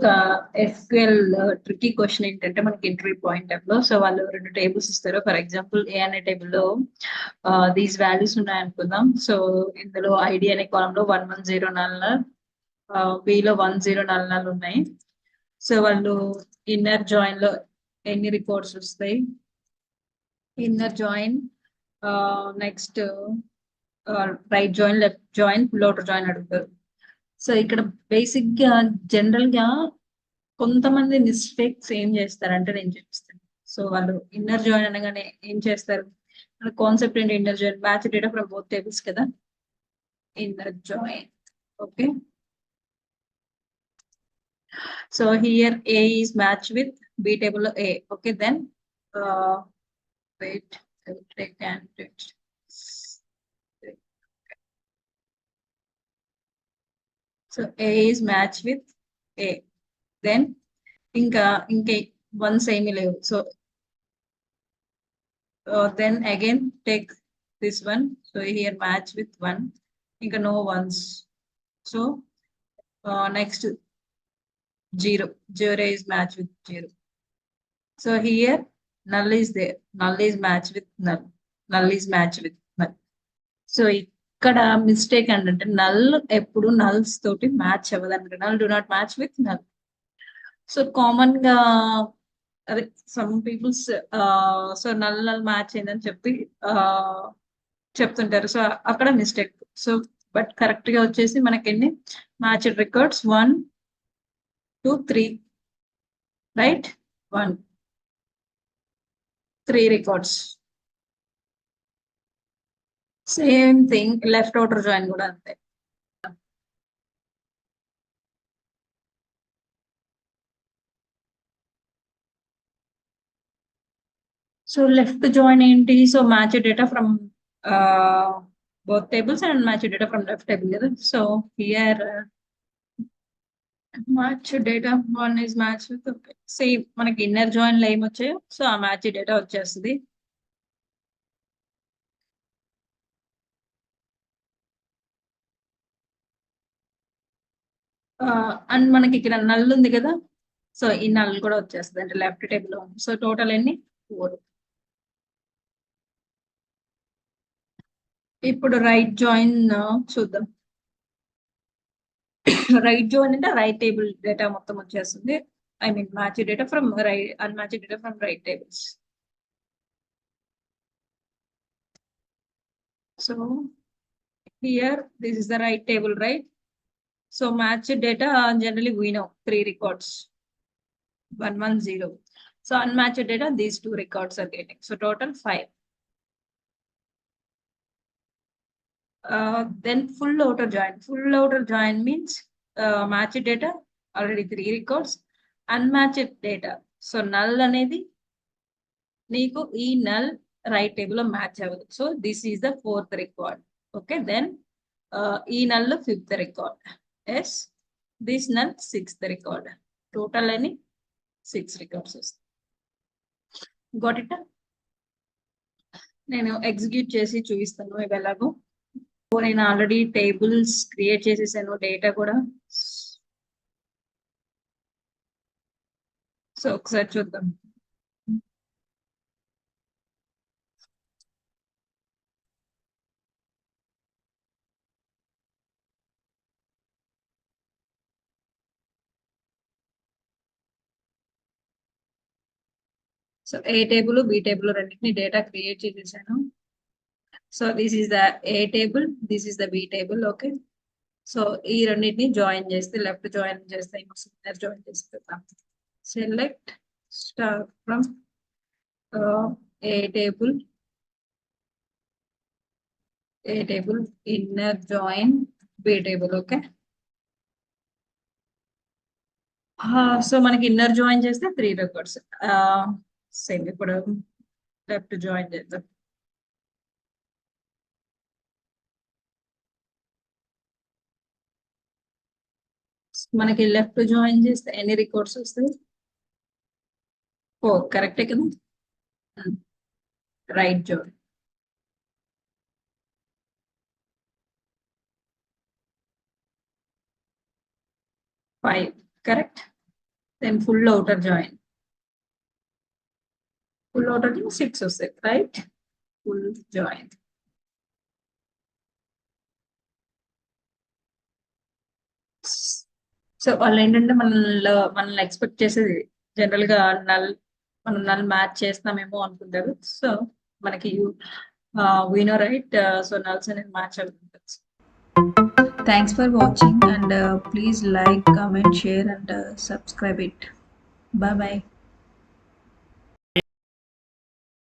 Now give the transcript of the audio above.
ఒక SQL tricky question ఏంటంటే మనకి ఇంటర్వ్యూ పాయింట్ ఆఫ్ లో సో వాళ్ళు రెండు టేబుల్స్ ఇస్తారు. ఫర్ ఎగ్జాంపుల్ ఏ అనే టేబుల్ లో దీస్ వాల్యూస్ ఉన్నాయనుకుందాం. సో ఇందులో ఐడి అనే కాలం లో 110 నల్ బి లో 10 నల్ ఉన్నాయి. సో వాళ్ళు ఇన్నర్ జాయిన్ లో ఎన్ని రికార్డ్స్ వస్తాయి, inner join next right join, left join, full outer join అడుగుతారు. సో ఇక్కడ బేసిక్ గా జనరల్ గా కొంతమంది మిస్టేక్స్ ఏం చేస్తారంటే నేను చూపిస్తాను. సో వాళ్ళు ఇన్నర్ జాయిన్ అనగానే ఏం చేస్తారు, కాన్సెప్ట్ ఏంటి, inner join match data from both tables కదా, inner join. Okay, so here A is matched with B table A. Okay, then wait, I will take candidate. So A is matched with A. Then ఇంకా once ఏమీ లేవు. So then again take this one. So here match with 1. ఇంకా no ones. So next 0. 0 is matched with 0. So here null is there. Null is matched with null. Null is matched with null. So ఇక్కడ mistake అంటే null ఎప్పుడు nulls తోటి match అవ్వదు అంటే null do not match with null. So common గా అదే some peoples so null match అయిందని చెప్పి చెప్తుంటారు. సో అక్కడ మిస్టేక్. సో బట్ కరెక్ట్ గా వచ్చేసి మనకి ఎన్ని matched records 1 2 3, right, 1 3 records. Same thing left outer join కూడా అంతే. సో లెఫ్ట్ జాయిన్ ఏంటి, so match data from both tables and match data from left table కదా. So here match data 1 is match with, same మనకి inner join లో ఏమొచ్చాయో so ఆ match data వచ్చేస్తుంది. And మనకి ఇక్కడ నల్ ఉంది కదా, సో ఈ నల్ కూడా వచ్చేస్తుంది అంటే లెఫ్ట్ టేబుల్ లో. సో టోటల్ ఎన్ని 4. ఇప్పుడు రైట్ జాయిన్ చూద్దాం. రైట్ జాయిన్ అంటే రైట్ టేబుల్ డేటా మొత్తం వచ్చేస్తుంది. I mean match data from right, unmatch data from right tables. So here this is the right table, right. So match data generally we know 3 records 110. So unmatched data these 2 records are getting. So total 5. Then full outer join. Full outer join means matched data already 3 records, unmatched data. So null అనేది నీకు ఈ null right table లో match అవ్వదు. So this is the 4th record. Okay, then ఈ null 5th record. Yes, this null 6th record. Total any 6 records. Got it? నేను execute చేసి చూపిస్తాను ఇవి ఎలాగో. నేను ఆల్రెడీ టేబుల్స్ క్రియేట్ చేసేసాను, డేటా కూడా. సో ఒకసారి చూద్దాం. So A table B table రెండింటిని డేటా క్రియేట్ చేసేసాను. So this is the A table, this is the B table. Okay, so ఈ రెండింటిని జాయిన్ చేస్తే లెఫ్ట్ జాయిన్ చేస్తే ఇన్నర్ జాయిన్ చేస్తాం. Select star from A table inner join B table. Okay, so మనకి inner join చేస్తే 3 records. Same ఇప్పుడు left join చేద్దాం. మనకి లెఫ్ట్ జాయిన్ చేస్తే ఎన్ని రికార్డ్స్ వస్తాయి, 4. కరెక్టే కదా. Right join 5. Correct. then full outer join. Full outer join 6 వస్తాయి, right? Full join. సో వాళ్ళు ఏంటంటే మనల్ని ఎక్స్పెక్ట్ చేసేది జనరల్ గా మనం నల్ మ్యాచ్ చేస్తామేమో అనుకుంటారు. సో మనకి we know, right? So nulls అనేది మ్యాచ్ అవుతుంది. Thanks for watching, and please like, comment, share, and subscribe it. Bye bye.